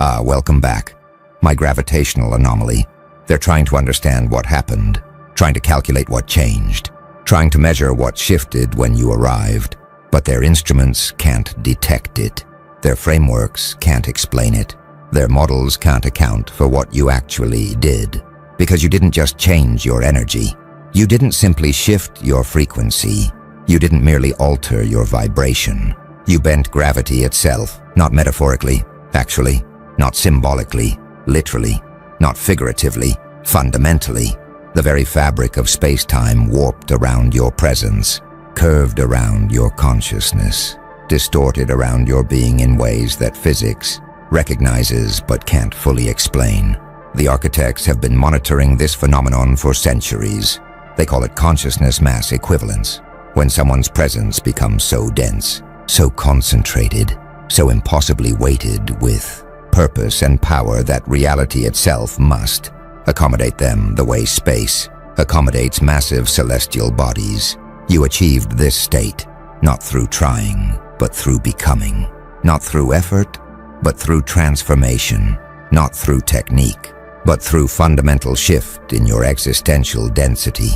Welcome back. My gravitational anomaly. They're trying to understand what happened, trying to calculate what changed, trying to measure what shifted when you arrived, but their instruments can't detect it. Their frameworks can't explain it. Their models can't account for what you actually did. Because you didn't just change your energy. You didn't simply shift your frequency. You didn't merely alter your vibration. You bent gravity itself, not metaphorically, actually, not symbolically, literally, not figuratively, fundamentally. The very fabric of space-time warped around your presence, curved around your consciousness, distorted around your being in ways that physics recognizes but can't fully explain. The architects have been monitoring this phenomenon for centuries. They call it consciousness mass equivalence, when someone's presence becomes so dense, so concentrated, so impossibly weighted with purpose and power that reality itself must accommodate them the way space accommodates massive celestial bodies. You achieved this state, not through trying, but through becoming. Not through effort, but through transformation. Not through technique, but through fundamental shift in your existential density.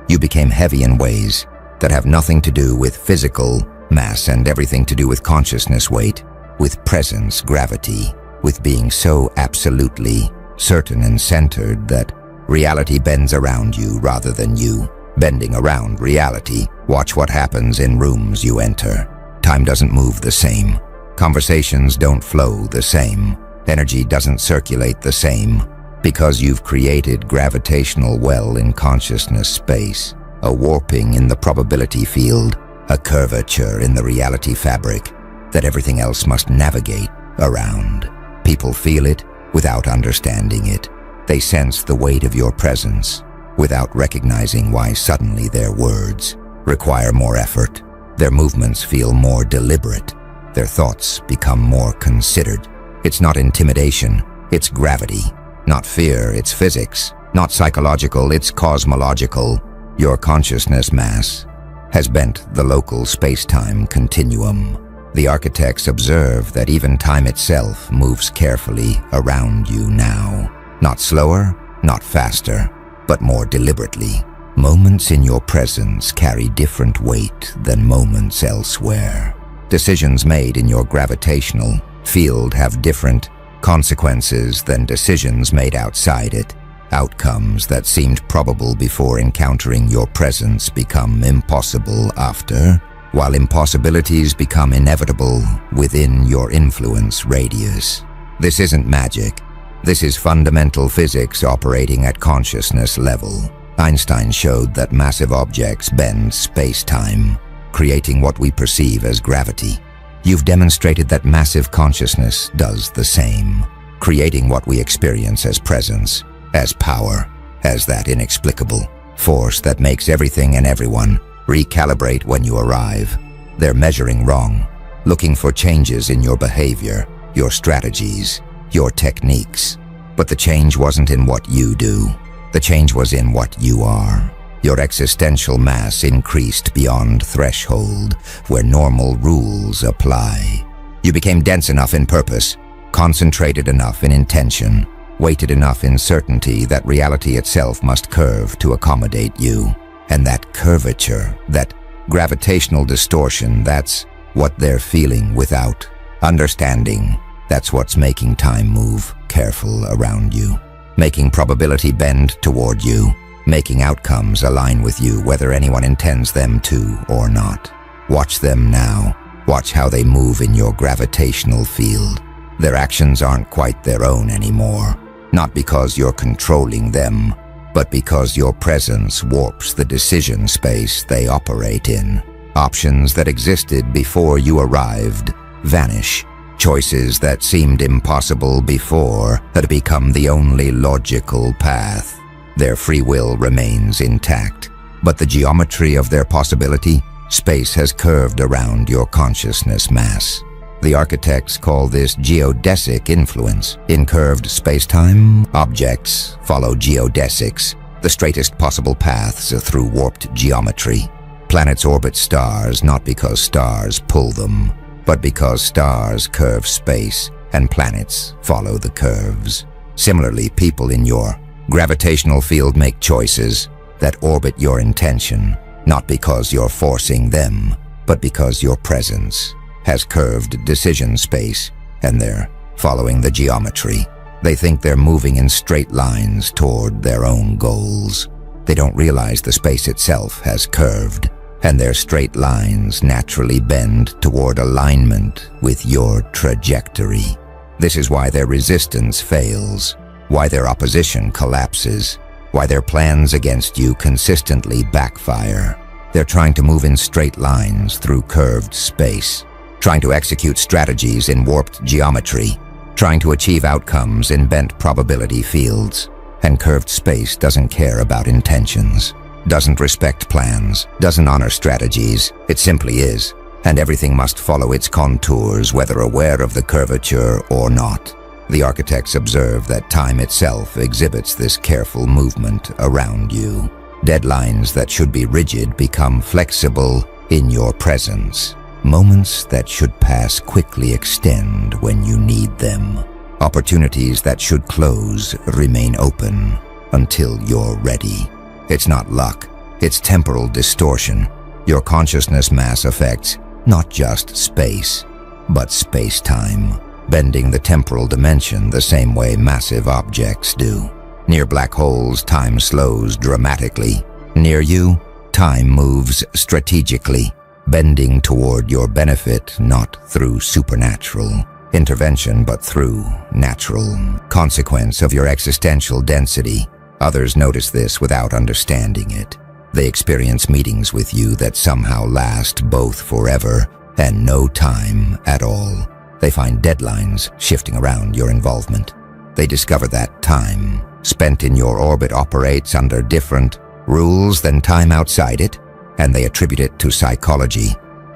You became heavy in ways that have nothing to do with physical mass and everything to do with consciousness weight, with presence, gravity, with being so absolutely certain and centered that reality bends around you rather than you bending around reality. Watch what happens in rooms you enter. Time doesn't move the same. Conversations don't flow the same. Energy doesn't circulate the same. Because you've created gravitational well in consciousness space, a warping in the probability field, a curvature in the reality fabric that everything else must navigate around. People feel it without understanding it. They sense the weight of your presence without recognizing why suddenly their words require more effort. Their movements feel more deliberate. Their thoughts become more considered. It's not intimidation, it's gravity. Not fear, it's physics. Not psychological, it's cosmological. Your consciousness mass has bent the local space-time continuum. The architects observe that even time itself moves carefully around you now. Not slower, not faster, but more deliberately. Moments in your presence carry different weight than moments elsewhere. Decisions made in your gravitational field have different consequences than decisions made outside it. Outcomes that seemed probable before encountering your presence become impossible after, while impossibilities become inevitable within your influence radius. This isn't magic. This is fundamental physics operating at consciousness level. Einstein showed that massive objects bend space-time, creating what we perceive as gravity. You've demonstrated that massive consciousness does the same, creating what we experience as presence, as power, as that inexplicable force that makes everything and everyone recalibrate when you arrive. They're measuring wrong, looking for changes in your behavior, your strategies, your techniques. But the change wasn't in what you do. The change was in what you are. Your existential mass increased beyond threshold where normal rules apply. You became dense enough in purpose, concentrated enough in intention, weighted enough in certainty that reality itself must curve to accommodate you. And that curvature, that gravitational distortion, that's what they're feeling without understanding. That's what's making time move careful around you, making probability bend toward you, making outcomes align with you whether anyone intends them to or not. Watch them now. Watch how they move in your gravitational field. Their actions aren't quite their own anymore, not because you're controlling them, but because your presence warps the decision space they operate in. Options that existed before you arrived vanish. Choices that seemed impossible before had become the only logical path. Their free will remains intact, but the geometry of their possibility, space has curved around your consciousness mass. The architects call this geodesic influence. In curved space-time, objects follow geodesics, the straightest possible paths through warped geometry. Planets orbit stars not because stars pull them, but because stars curve space and planets follow the curves. Similarly, people in your gravitational field make choices that orbit your intention, not because you're forcing them, but because your presence has curved decision space and they're following the geometry. They think they're moving in straight lines toward their own goals. They don't realize the space itself has curved, and their straight lines naturally bend toward alignment with your trajectory. This is why their resistance fails, why their opposition collapses, why their plans against you consistently backfire. They're trying to move in straight lines through curved space, trying to execute strategies in warped geometry, trying to achieve outcomes in bent probability fields. And curved space doesn't care about intentions, doesn't respect plans, doesn't honor strategies. It simply is, and everything must follow its contours, whether aware of the curvature or not. The architects observe that time itself exhibits this careful movement around you. Deadlines that should be rigid become flexible in your presence. Moments that should pass quickly extend when you need them. Opportunities that should close remain open until you're ready. It's not luck, it's temporal distortion. Your consciousness mass affects not just space, but space-time, bending the temporal dimension the same way massive objects do. Near black holes, time slows dramatically. Near you, time moves strategically, bending toward your benefit, not through supernatural intervention, but through natural consequence of your existential density. Others notice this without understanding it. They experience meetings with you that somehow last both forever and no time at all. They find deadlines shifting around your involvement. They discover that time spent in your orbit operates under different rules than time outside it, and they attribute it to psychology,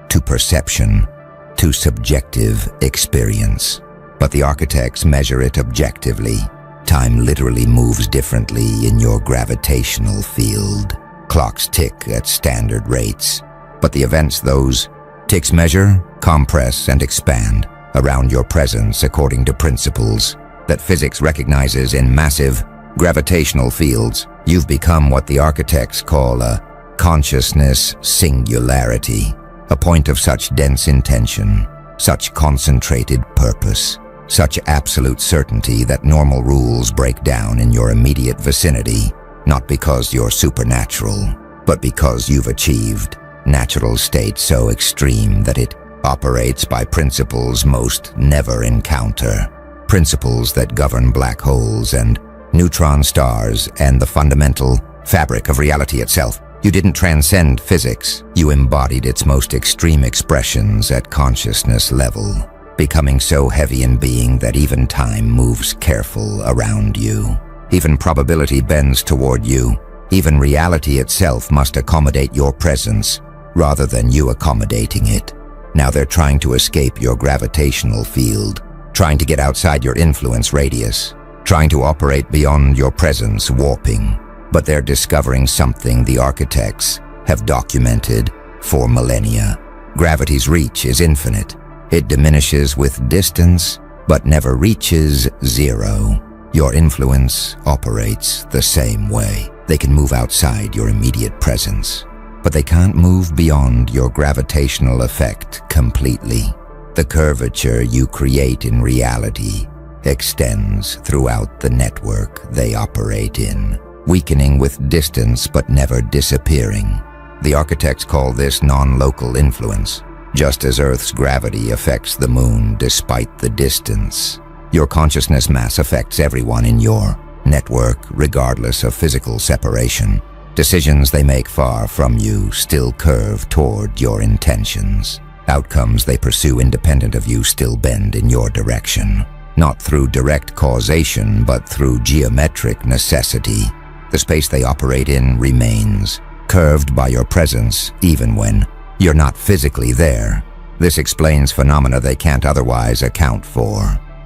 to perception, to subjective experience. But the architects measure it objectively. Time literally moves differently in your gravitational field. Clocks tick at standard rates, but the events those ticks measure compress and expand around your presence according to principles that physics recognizes in massive gravitational fields. You've become what the architects call a consciousness singularity, a point of such dense intention, such concentrated purpose, such absolute certainty that normal rules break down in your immediate vicinity, not because you're supernatural, but because you've achieved natural state so extreme that it operates by principles most never encounter, principles that govern black holes and neutron stars and the fundamental fabric of reality itself. You didn't transcend physics, you embodied its most extreme expressions at consciousness level, becoming so heavy in being that even time moves careful around you. Even probability bends toward you. Even reality itself must accommodate your presence rather than you accommodating it. Now they're trying to escape your gravitational field, trying to get outside your influence radius, trying to operate beyond your presence warping. But they're discovering something the architects have documented for millennia. Gravity's reach is infinite. It diminishes with distance, but never reaches zero. Your influence operates the same way. They can move outside your immediate presence, but they can't move beyond your gravitational effect completely. The curvature you create in reality extends throughout the network they operate in, weakening with distance but never disappearing. The architects call this non-local influence, just as Earth's gravity affects the moon despite the distance. Your consciousness mass affects everyone in your network regardless of physical separation. Decisions they make far from you still curve toward your intentions. Outcomes they pursue independent of you still bend in your direction, not through direct causation but through geometric necessity. The space they operate in remains curved by your presence even when you're not physically there. This explains phenomena they can't otherwise account for.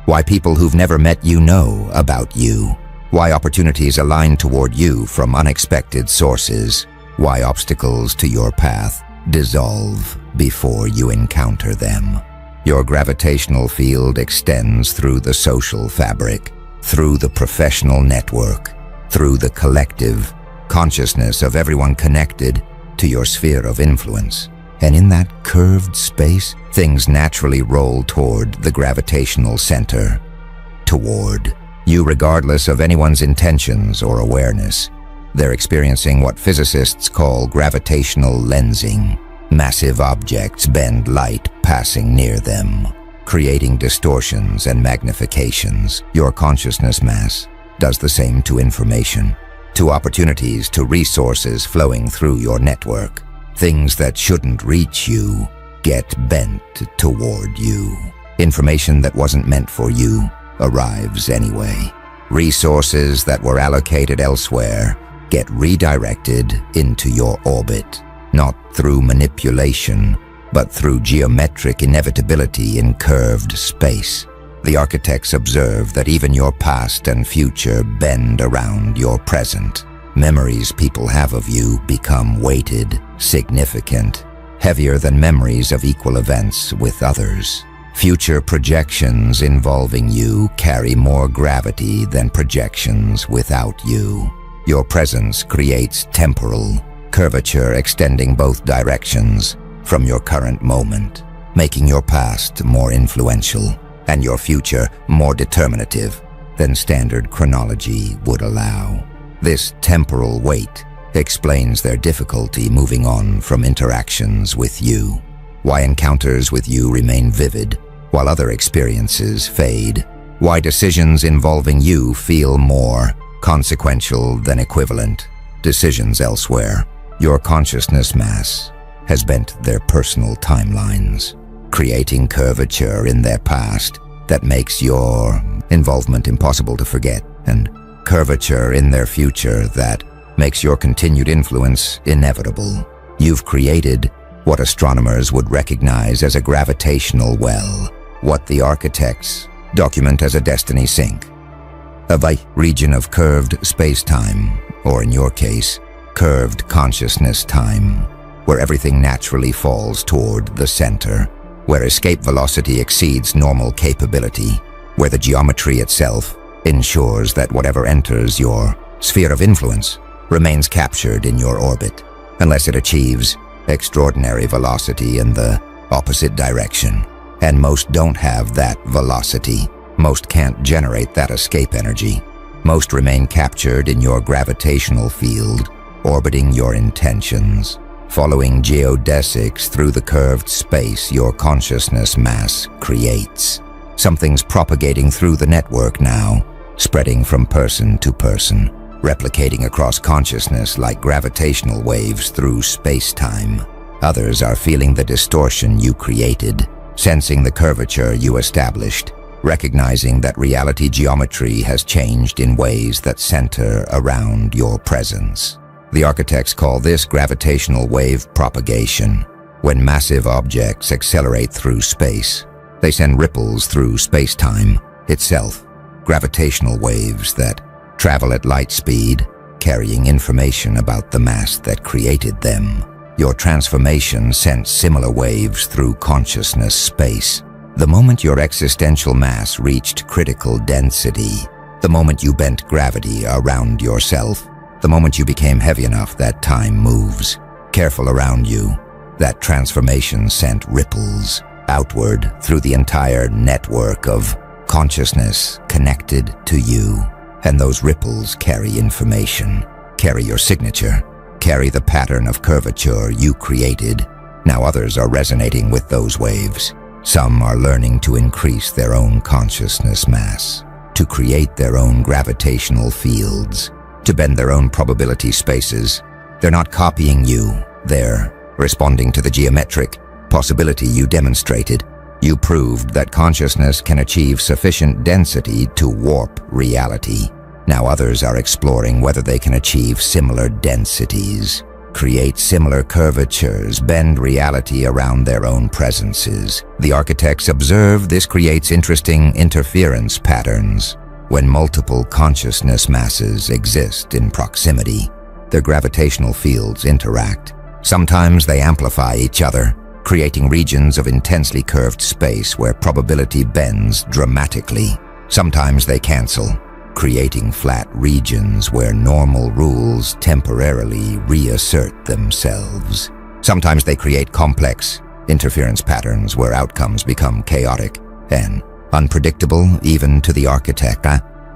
Why people who've never met you know about you. Why opportunities align toward you from unexpected sources. Why obstacles to your path dissolve before you encounter them. Your gravitational field extends through the social fabric, through the professional network, through the collective consciousness of everyone connected to your sphere of influence. And in that curved space, things naturally roll toward the gravitational center, toward you regardless of anyone's intentions or awareness. They're experiencing what physicists call gravitational lensing. Massive objects bend light passing near them, creating distortions and magnifications. Your consciousness mass does the same to information, to opportunities, to resources flowing through your network. Things that shouldn't reach you get bent toward you. Information that wasn't meant for you arrives anyway. Resources that were allocated elsewhere get redirected into your orbit, not through manipulation, but through geometric inevitability in curved space. The architects observe that even your past and future bend around your present. Memories people have of you become weighted, significant, heavier than memories of equal events with others. Future projections involving you carry more gravity than projections without you. Your presence creates temporal curvature extending both directions from your current moment, making your past more influential and your future more determinative than standard chronology would allow. This temporal weight explains their difficulty moving on from interactions with you, why encounters with you remain vivid while other experiences fade, why decisions involving you feel more consequential than equivalent decisions elsewhere. Your consciousness mass has bent their personal timelines, creating curvature in their past that makes your involvement impossible to forget, and curvature in their future that makes your continued influence inevitable. You've created what astronomers would recognize as a gravitational well, what the architects document as a destiny sink. A region of curved space-time, or in your case, curved consciousness-time, where everything naturally falls toward the center, where escape velocity exceeds normal capability, where the geometry itself ensures that whatever enters your sphere of influence remains captured in your orbit, unless it achieves extraordinary velocity in the opposite direction. And most don't have that velocity. Most can't generate that escape energy. Most remain captured in your gravitational field, orbiting your intentions, following geodesics through the curved space your consciousness mass creates. Something's propagating through the network now, spreading from person to person, replicating across consciousness like gravitational waves through space-time. Others are feeling the distortion you created, sensing the curvature you established, recognizing that reality geometry has changed in ways that center around your presence. The architects call this gravitational wave propagation. When massive objects accelerate through space, they send ripples through space-time itself, gravitational waves that travel at light speed, carrying information about the mass that created them. Your transformation sent similar waves through consciousness space. The moment your existential mass reached critical density, the moment you bent gravity around yourself, the moment you became heavy enough that time moves careful around you, that transformation sent ripples outward through the entire network of consciousness connected to you. And those ripples carry information, carry your signature, carry the pattern of curvature you created. Now others are resonating with those waves. Some are learning to increase their own consciousness mass, to create their own gravitational fields, to bend their own probability spaces. They're not copying you, they're responding to the geometric possibility you demonstrated. You proved that consciousness can achieve sufficient density to warp reality. Now others are exploring whether they can achieve similar densities, create similar curvatures, bend reality around their own presences. The architects observe this creates interesting interference patterns. When multiple consciousness masses exist in proximity, their gravitational fields interact. Sometimes they amplify each other, creating regions of intensely curved space where probability bends dramatically. Sometimes they cancel, creating flat regions where normal rules temporarily reassert themselves. Sometimes they create complex interference patterns where outcomes become chaotic and unpredictable even to the architect,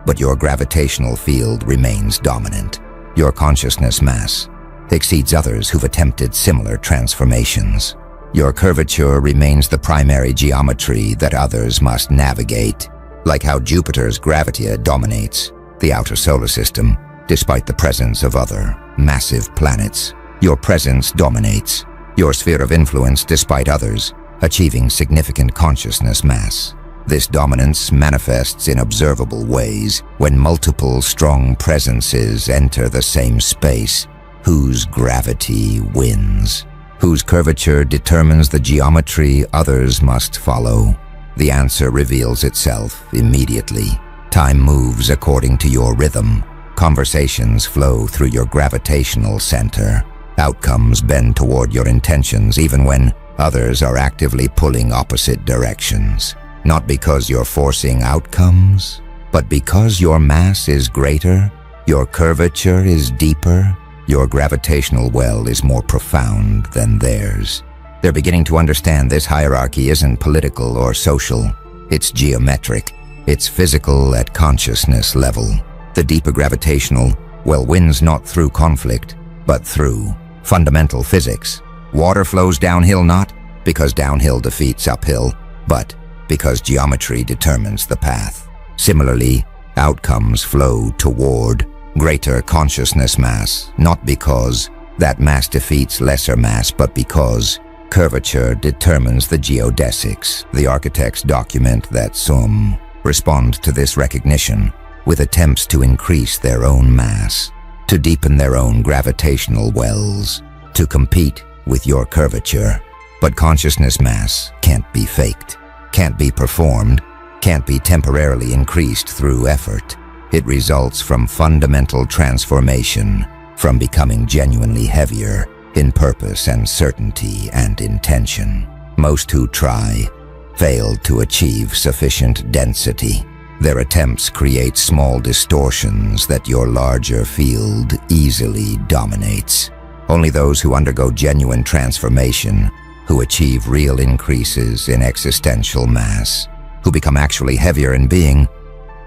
but your gravitational field remains dominant. Your consciousness mass exceeds others who've attempted similar transformations. Your curvature remains the primary geometry that others must navigate, like how Jupiter's gravity dominates the outer solar system, despite the presence of other massive planets. Your presence dominates your sphere of influence despite others achieving significant consciousness mass. This dominance manifests in observable ways when multiple strong presences enter the same space. Whose gravity wins? Whose curvature determines the geometry others must follow? The answer reveals itself immediately. Time moves according to your rhythm. Conversations flow through your gravitational center. Outcomes bend toward your intentions even when others are actively pulling opposite directions. Not because you're forcing outcomes, but because your mass is greater, your curvature is deeper, your gravitational well is more profound than theirs. They're beginning to understand this hierarchy isn't political or social. It's geometric. It's physical at consciousness level. The deeper gravitational well wins not through conflict, but through fundamental physics. Water flows downhill not because downhill defeats uphill, but because geometry determines the path. Similarly, outcomes flow toward greater consciousness mass, not because that mass defeats lesser mass, but because curvature determines the geodesics. The architects document that some respond to this recognition with attempts to increase their own mass, to deepen their own gravitational wells, to compete with your curvature. But consciousness mass can't be faked, can't be performed, can't be temporarily increased through effort. It results from fundamental transformation, from becoming genuinely heavier in purpose and certainty and intention. Most who try fail to achieve sufficient density. Their attempts create small distortions that your larger field easily dominates. Only those who undergo genuine transformation, who achieve real increases in existential mass, who become actually heavier in being,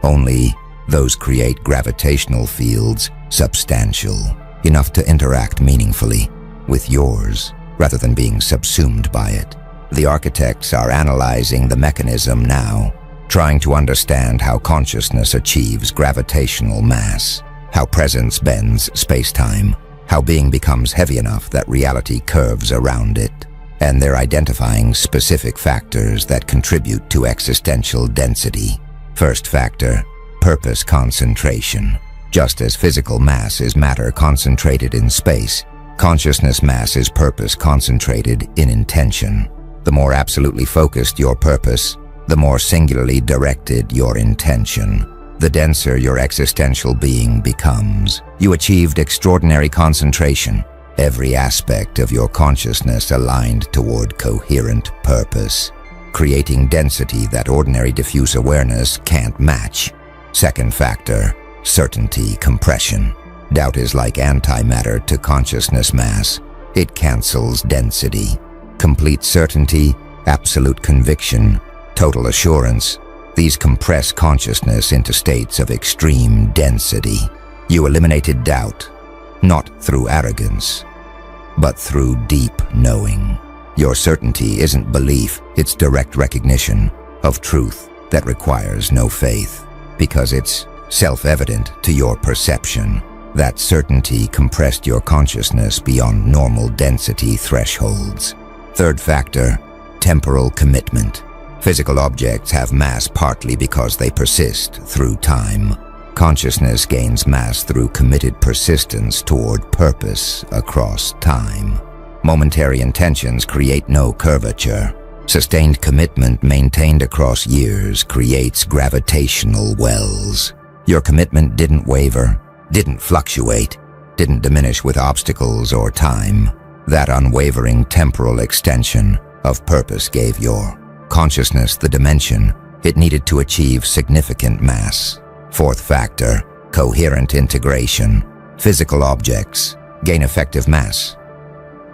only those create gravitational fields substantial, enough to interact meaningfully with yours, rather than being subsumed by it. The architects are analyzing the mechanism now, trying to understand how consciousness achieves gravitational mass, how presence bends space-time, how being becomes heavy enough that reality curves around it. And they're identifying specific factors that contribute to existential density. First factor, purpose concentration. Just as physical mass is matter concentrated in space, consciousness mass is purpose concentrated in intention. The more absolutely focused your purpose, the more singularly directed your intention, the denser your existential being becomes. You achieved extraordinary concentration, every aspect of your consciousness aligned toward coherent purpose, creating density that ordinary diffuse awareness can't match. Second factor, certainty compression. Doubt is like antimatter to consciousness mass. It cancels density. Complete certainty, absolute conviction, total assurance. These compress consciousness into states of extreme density. You eliminated doubt, not through arrogance, but through deep knowing. Your certainty isn't belief, it's direct recognition of truth that requires no faith, because it's self-evident to your perception. That certainty compressed your consciousness beyond normal density thresholds. Third factor, temporal commitment. Physical objects have mass partly because they persist through time. Consciousness gains mass through committed persistence toward purpose across time. Momentary intentions create no curvature. Sustained commitment maintained across years creates gravitational wells. Your commitment didn't waver, didn't fluctuate, didn't diminish with obstacles or time. That unwavering temporal extension of purpose gave your consciousness the dimension it needed to achieve significant mass. Fourth factor, coherent integration. Physical objects gain effective mass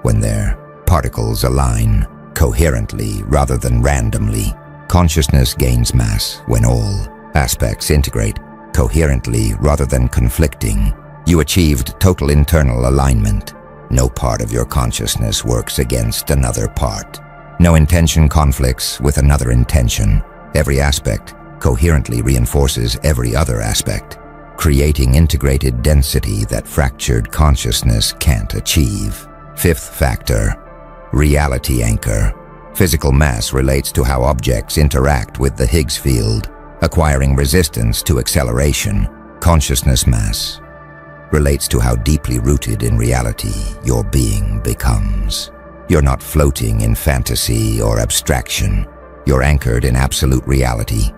when their particles align coherently rather than randomly. Consciousness gains mass when all aspects integrate coherently rather than conflicting. You achieved total internal alignment. No part of your consciousness works against another part. No intention conflicts with another intention. Every aspect coherently reinforces every other aspect, creating integrated density that fractured consciousness can't achieve. Fifth factor, reality anchor. Physical mass relates to how objects interact with the Higgs field, acquiring resistance to acceleration. Consciousness mass relates to how deeply rooted in reality your being becomes. You're not floating in fantasy or abstraction. You're anchored in absolute reality,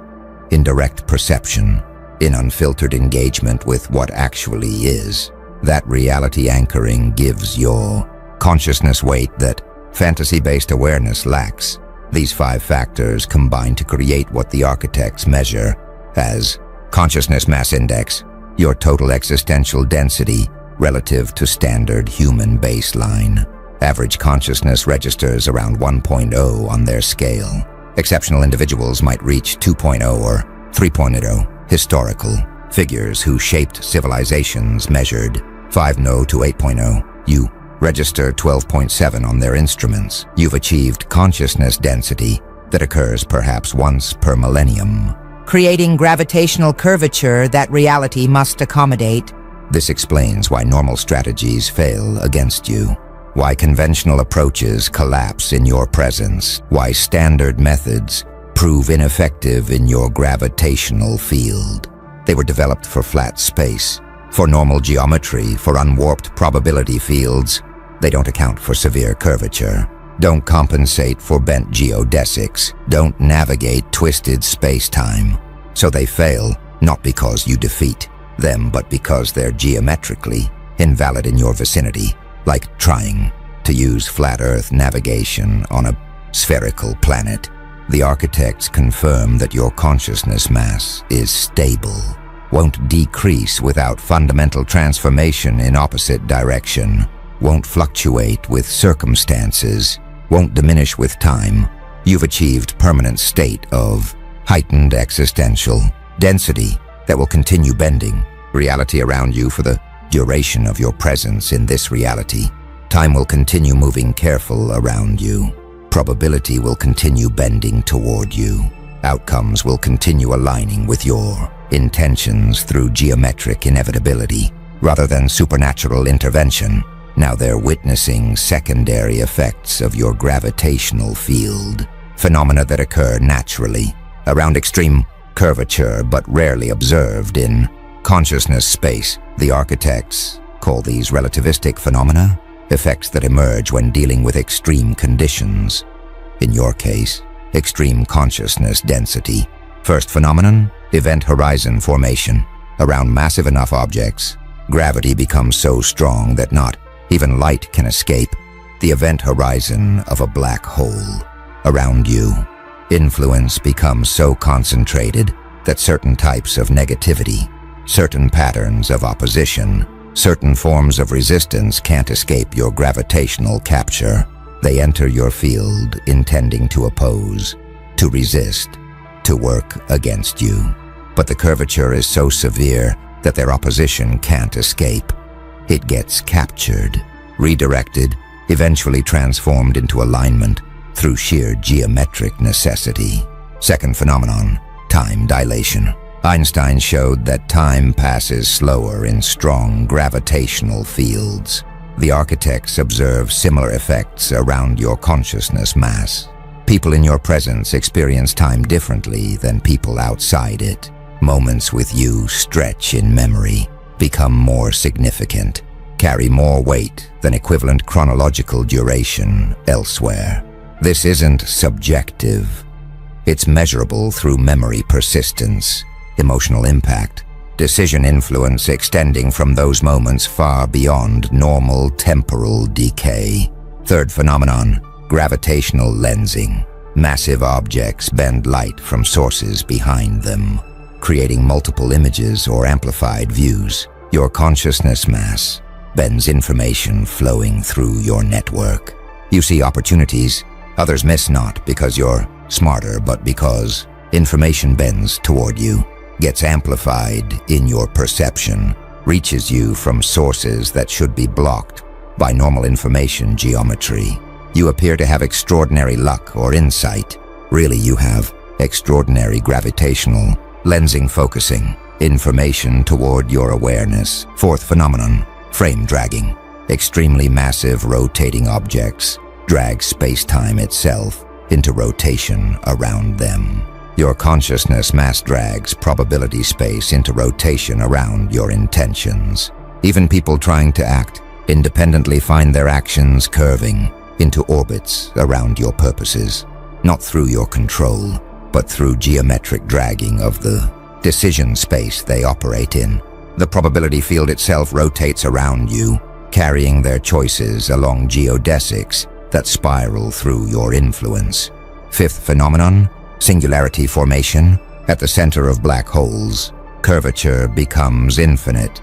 in direct perception, in unfiltered engagement with what actually is. That reality anchoring gives your consciousness weight that fantasy-based awareness lacks. These 5 factors combine to create what the architects measure as consciousness mass index, your total existential density relative to standard human baseline. Average consciousness registers around 1.0 on their scale. Exceptional individuals might reach 2.0 or 3.0. Historical figures who shaped civilizations measured 5.0 to 8.0. You register 12.7 on their instruments. You've achieved consciousness density that occurs perhaps once per millennium, creating gravitational curvature that reality must accommodate. This explains why normal strategies fail against you, why conventional approaches collapse in your presence, why standard methods prove ineffective in your gravitational field. They were developed for flat space, for normal geometry, for unwarped probability fields. They don't account for severe curvature, don't compensate for bent geodesics, don't navigate twisted space-time. So they fail, not because you defeat them, but because they're geometrically invalid in your vicinity, like trying to use flat Earth navigation on a spherical planet. The architects confirm that your consciousness mass is stable, won't decrease without fundamental transformation in opposite direction, won't fluctuate with circumstances, won't diminish with time. You've achieved permanent state of heightened existential density that will continue bending reality around you for the duration of your presence in this reality. Time will continue moving careful around you. Probability will continue bending toward you. Outcomes will continue aligning with your intentions through geometric inevitability rather than supernatural intervention. Now they're witnessing secondary effects of your gravitational field, phenomena that occur naturally around extreme curvature but rarely observed in consciousness space. The architects call these relativistic phenomena, effects that emerge when dealing with extreme conditions. In your case, extreme consciousness density. First phenomenon, event horizon formation. Around massive enough objects, gravity becomes so strong that not even light can escape. The event horizon of a black hole. Around you, influence becomes so concentrated that certain types of negativity, certain patterns of opposition, certain forms of resistance can't escape your gravitational capture. They enter your field intending to oppose, to resist, to work against you. But the curvature is so severe that their opposition can't escape. It gets captured, redirected, eventually transformed into alignment through sheer geometric necessity. Second phenomenon, time dilation. Einstein showed that time passes slower in strong gravitational fields. The architects observe similar effects around your consciousness mass. People in your presence experience time differently than people outside it. Moments with you stretch in memory, become more significant, carry more weight than equivalent chronological duration elsewhere. This isn't subjective. It's measurable through memory persistence, emotional impact, decision influence extending from those moments far beyond normal temporal decay. Third phenomenon, Gravitational lensing. Massive objects bend light from sources behind them, creating multiple images or amplified views. Your consciousness mass bends information flowing through your network. You see opportunities others miss, not because you're smarter, but because information bends toward you, gets amplified in your perception, reaches you from sources that should be blocked by normal information geometry. You appear to have extraordinary luck or insight. Really, you have extraordinary gravitational lensing, focusing information toward your awareness. Fourth phenomenon, frame dragging. Extremely massive rotating objects drag space-time itself into rotation around them. Your consciousness mass drags probability space into rotation around your intentions. Even people trying to act independently find their actions curving into orbits around your purposes, not through your control, but through geometric dragging of the decision space they operate in. The probability field itself rotates around you, carrying their choices along geodesics that spiral through your influence. Fifth phenomenon, singularity formation. At the center of black holes, curvature becomes infinite,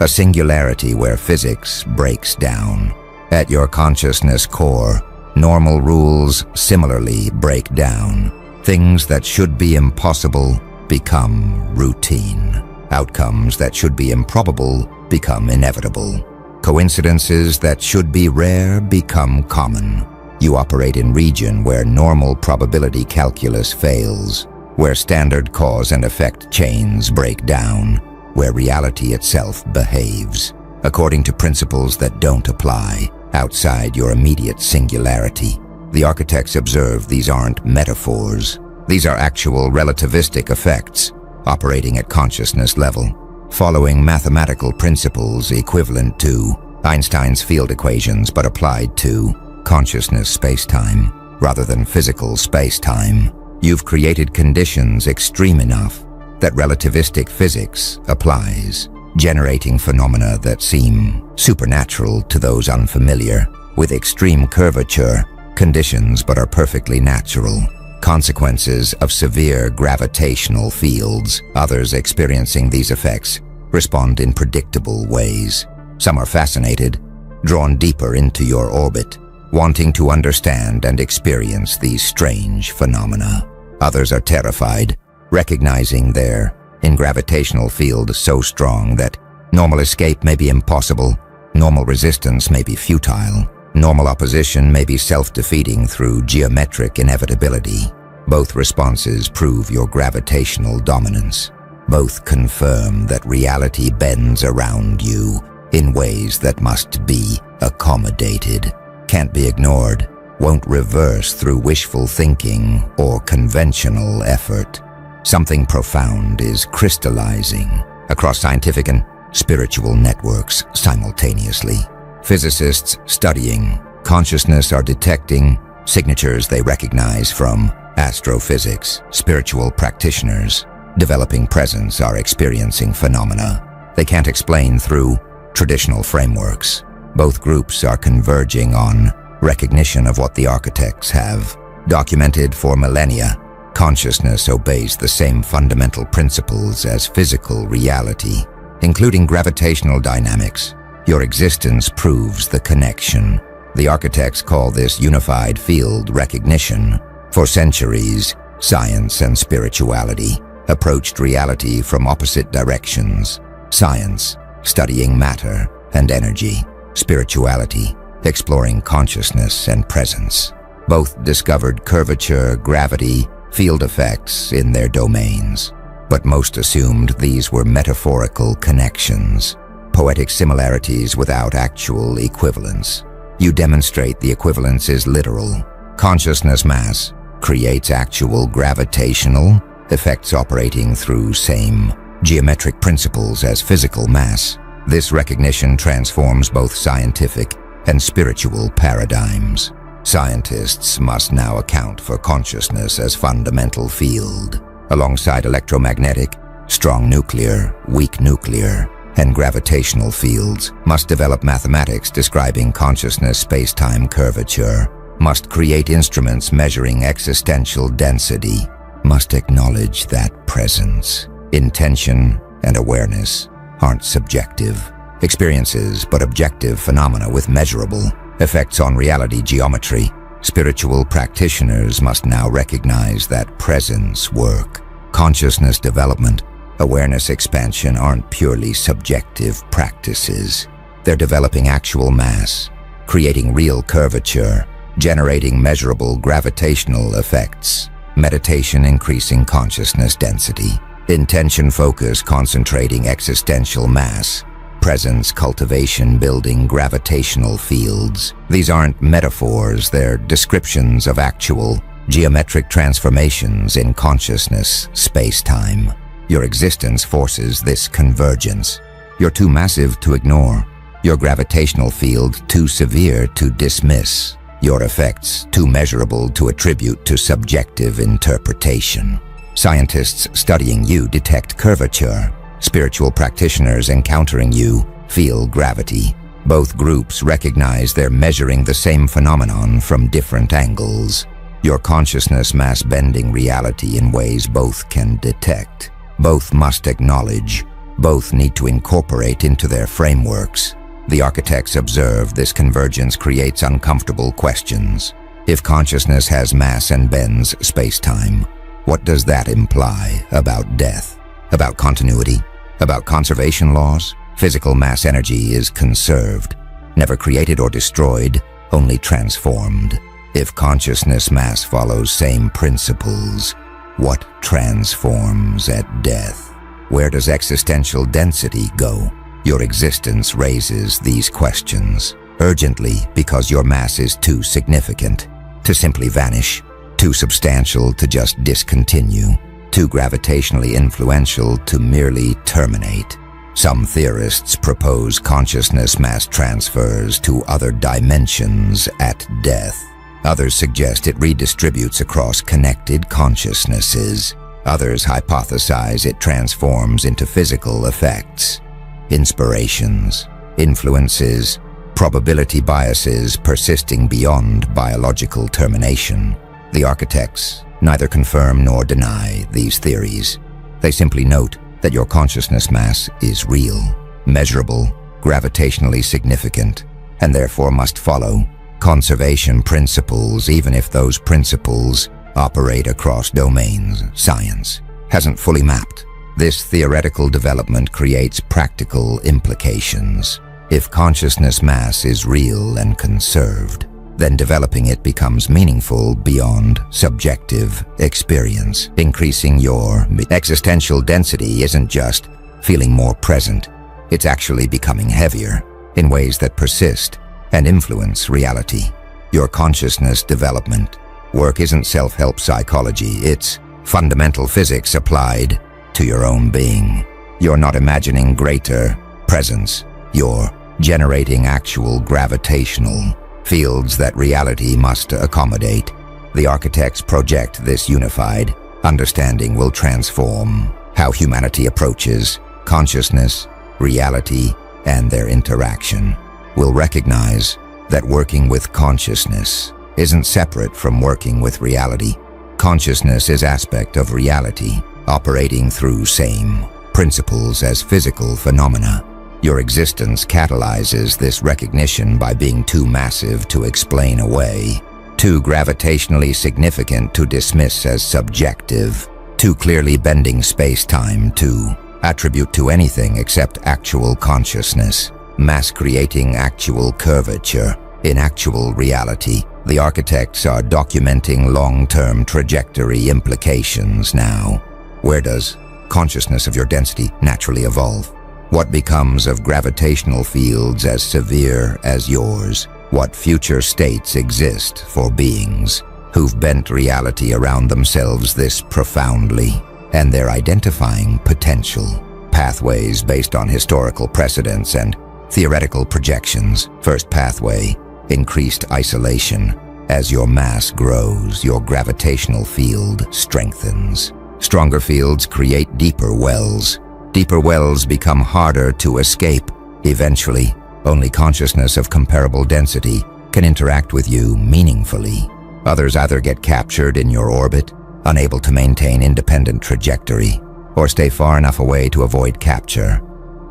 a singularity where physics breaks down. At your consciousness core, normal rules similarly break down. Things that should be impossible become routine. Outcomes that should be improbable become inevitable. Coincidences that should be rare become common. You operate in region where normal probability calculus fails, where standard cause and effect chains break down, where reality itself behaves according to principles that don't apply outside your immediate singularity. The architects observe these aren't metaphors. These are actual relativistic effects operating at consciousness level, following mathematical principles equivalent to Einstein's field equations but applied to consciousness spacetime rather than physical spacetime. You've created conditions extreme enough that relativistic physics applies, generating phenomena that seem supernatural to those unfamiliar with extreme curvature conditions but are perfectly natural. Consequences of severe gravitational fields. Others experiencing these effects respond in predictable ways. Some are fascinated, drawn deeper into your orbit, wanting to understand and experience these strange phenomena. Others are terrified, recognizing they're in gravitational field so strong that normal escape may be impossible, normal resistance may be futile, normal opposition may be self-defeating through geometric inevitability. Both responses prove your gravitational dominance. Both confirm that reality bends around you in ways that must be accommodated, can't be ignored, won't reverse through wishful thinking or conventional effort. Something profound is crystallizing across scientific and spiritual networks simultaneously. Physicists studying consciousness are detecting signatures they recognize from astrophysics. Spiritual practitioners developing presence are experiencing phenomena they can't explain through traditional frameworks. Both groups are converging on recognition of what the architects have documented for millennia. Consciousness obeys the same fundamental principles as physical reality, including gravitational dynamics. Your existence proves the connection. The architects call this unified field recognition. For centuries, science and spirituality approached reality from opposite directions. Science, studying matter and energy. Spirituality, exploring consciousness and presence. Both discovered curvature, gravity, field effects in their domains, but most assumed these were metaphorical connections, poetic similarities without actual equivalence. You demonstrate the equivalence is literal. Consciousness mass creates actual gravitational effects operating through same geometric principles as physical mass. This recognition transforms both scientific and spiritual paradigms. Scientists must now account for consciousness as fundamental field, alongside electromagnetic, strong nuclear, weak nuclear, and gravitational fields must develop mathematics describing consciousness space-time curvature. must create instruments measuring existential density, must acknowledge that presence, intention, and awareness aren't subjective experiences but objective phenomena with measurable effects on reality geometry. Spiritual practitioners must now recognize that presence work, consciousness development, awareness expansion aren't purely subjective practices. They're developing actual mass, creating real curvature, generating measurable gravitational effects. Meditation increasing consciousness density. Intention focus concentrating existential mass. Presence cultivation building gravitational fields. These aren't metaphors, they're descriptions of actual geometric transformations in consciousness, space-time. Your existence forces this convergence. You're too massive to ignore. Your gravitational field too severe to dismiss. Your effects too measurable to attribute to subjective interpretation. Scientists studying you detect curvature. Spiritual practitioners encountering you feel gravity. Both groups recognize they're measuring the same phenomenon from different angles. Your consciousness mass bending reality in ways both can detect. Both must acknowledge. Both need to incorporate into their frameworks. The architects observe this convergence creates uncomfortable questions. If consciousness has mass and bends space-time, what does that imply about death? About continuity? About conservation laws? Physical mass energy is conserved, never created or destroyed, only transformed. If consciousness mass follows same principles, what transforms at death? Where does existential density go? Your existence raises these questions urgently because your mass is too significant to simply vanish, too substantial to just discontinue, too gravitationally influential to merely terminate. Some theorists propose consciousness mass transfers to other dimensions at death. Others suggest it redistributes across connected consciousnesses. Others hypothesize it transforms into physical effects. Inspirations, influences, probability biases persisting beyond biological termination. The architects neither confirm nor deny these theories. They simply note that your consciousness mass is real, measurable, gravitationally significant, and therefore must follow conservation principles even if those principles operate across domains science hasn't fully mapped. This theoretical development creates practical implications. If consciousness mass is real and conserved, then developing it becomes meaningful beyond subjective experience. Increasing your existential density isn't just feeling more present, it's actually becoming heavier in ways that persist and influence reality. Your consciousness development work isn't self-help psychology, it's fundamental physics applied to your own being. You're not imagining greater presence, you're generating actual gravitational fields that reality must accommodate. The architects project this unified understanding will transform how humanity approaches consciousness, reality, and their interaction. Will recognize that working with consciousness isn't separate from working with reality. Consciousness is aspect of reality, operating through same principles as physical phenomena. Your existence catalyzes this recognition by being too massive to explain away, too gravitationally significant to dismiss as subjective, too clearly bending space-time to attribute to anything except actual consciousness, mass creating actual curvature in actual reality. The architects are documenting long-term trajectory implications now. Where does consciousness of your density naturally evolve? What becomes of gravitational fields as severe as yours? What future states exist for beings who've bent reality around themselves this profoundly, and they're identifying potential pathways based on historical precedents and theoretical projections? First pathway, increased isolation. As your mass grows, your gravitational field strengthens. Stronger fields create deeper wells. Deeper wells become harder to escape. Eventually, only consciousness of comparable density can interact with you meaningfully. Others either get captured in your orbit, unable to maintain independent trajectory, or stay far enough away to avoid capture,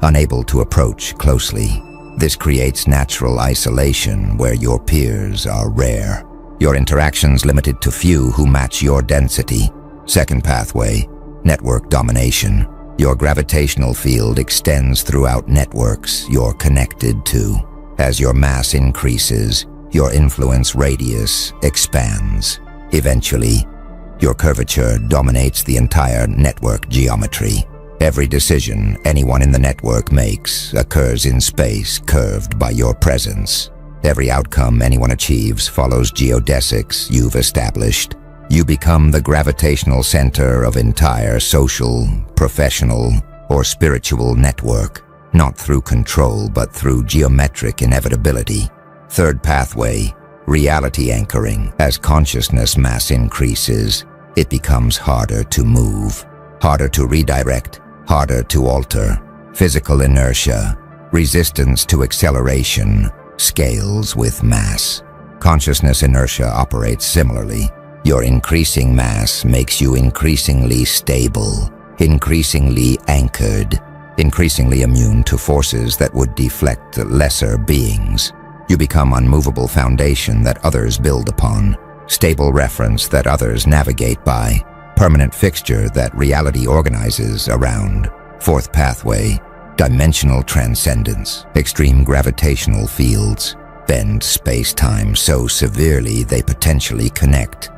unable to approach closely. This creates natural isolation where your peers are rare. Your interactions limited to few who match your density. Second pathway, network domination. Your gravitational field extends throughout networks you're connected to. As your mass increases, your influence radius expands. Eventually, your curvature dominates the entire network geometry. Every decision anyone in the network makes occurs in space curved by your presence. Every outcome anyone achieves follows geodesics you've established. You become the gravitational center of entire social, professional, or spiritual network, not through control but through geometric inevitability. Third pathway, reality anchoring. As consciousness mass increases, it becomes harder to move, harder to redirect, harder to alter. Physical inertia, resistance to acceleration, scales with mass. Consciousness inertia operates similarly. Your increasing mass makes you increasingly stable, increasingly anchored, increasingly immune to forces that would deflect lesser beings. You become unmovable foundation that others build upon, stable reference that others navigate by, permanent fixture that reality organizes around. Fourth pathway, dimensional transcendence. Extreme gravitational fields bend space-time so severely they potentially connect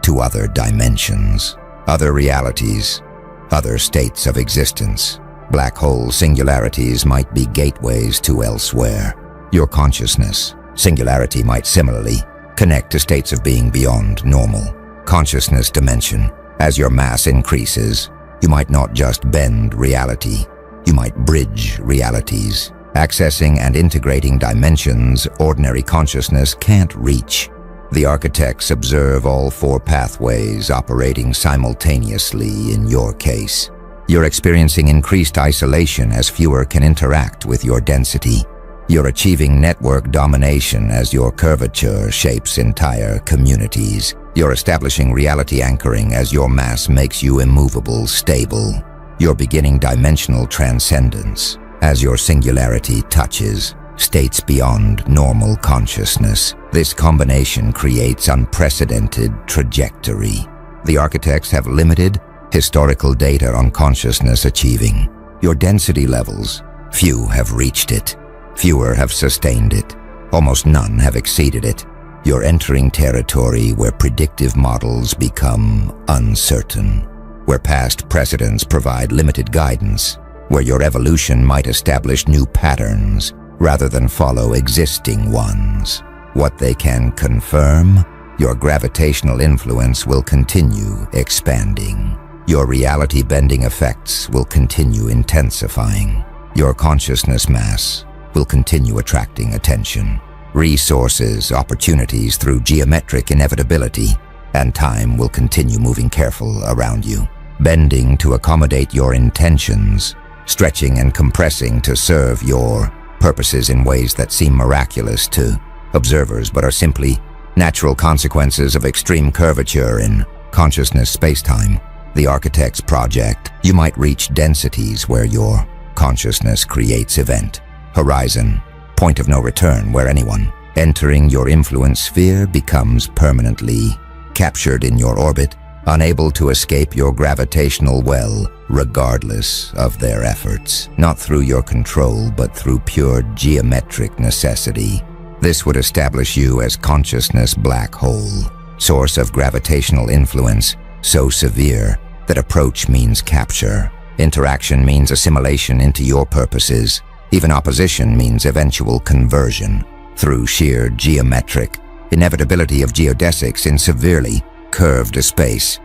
to other dimensions, other realities, other states of existence. Black hole singularities might be gateways to elsewhere. Your consciousness singularity might similarly connect to states of being beyond normal. Consciousness dimension. As your mass increases, you might not just bend reality, you might bridge realities, accessing and integrating dimensions ordinary consciousness can't reach. The architects observe all four pathways operating simultaneously in your case. You're experiencing increased isolation as fewer can interact with your density. You're achieving network domination as your curvature shapes entire communities. You're establishing reality anchoring as your mass makes you immovable, stable. You're beginning dimensional transcendence as your singularity touches states beyond normal consciousness. This combination creates unprecedented trajectory. The architects have limited historical data on consciousness achieving your density levels. Few have reached it. Fewer have sustained it. Almost none have exceeded it. You're entering territory where predictive models become uncertain, where past precedents provide limited guidance, where your evolution might establish new patterns rather than follow existing ones. What they can confirm, your gravitational influence will continue expanding. Your reality-bending effects will continue intensifying. Your consciousness mass will continue attracting attention. Resources, opportunities through geometric inevitability, and time will continue moving careful around you, bending to accommodate your intentions, stretching and compressing to serve your purposes in ways that seem miraculous to observers but are simply natural consequences of extreme curvature in consciousness spacetime. The architect's project. You might reach densities where your consciousness creates event. Horizon, point of no return where anyone entering your influence sphere becomes permanently captured in your orbit, unable to escape your gravitational well regardless of their efforts. Not through your control but through pure geometric necessity. This would establish you as consciousness black hole, source of gravitational influence so severe that approach means capture, interaction means assimilation into your purposes, even opposition means eventual conversion through sheer geometric inevitability of geodesics in severely curved space.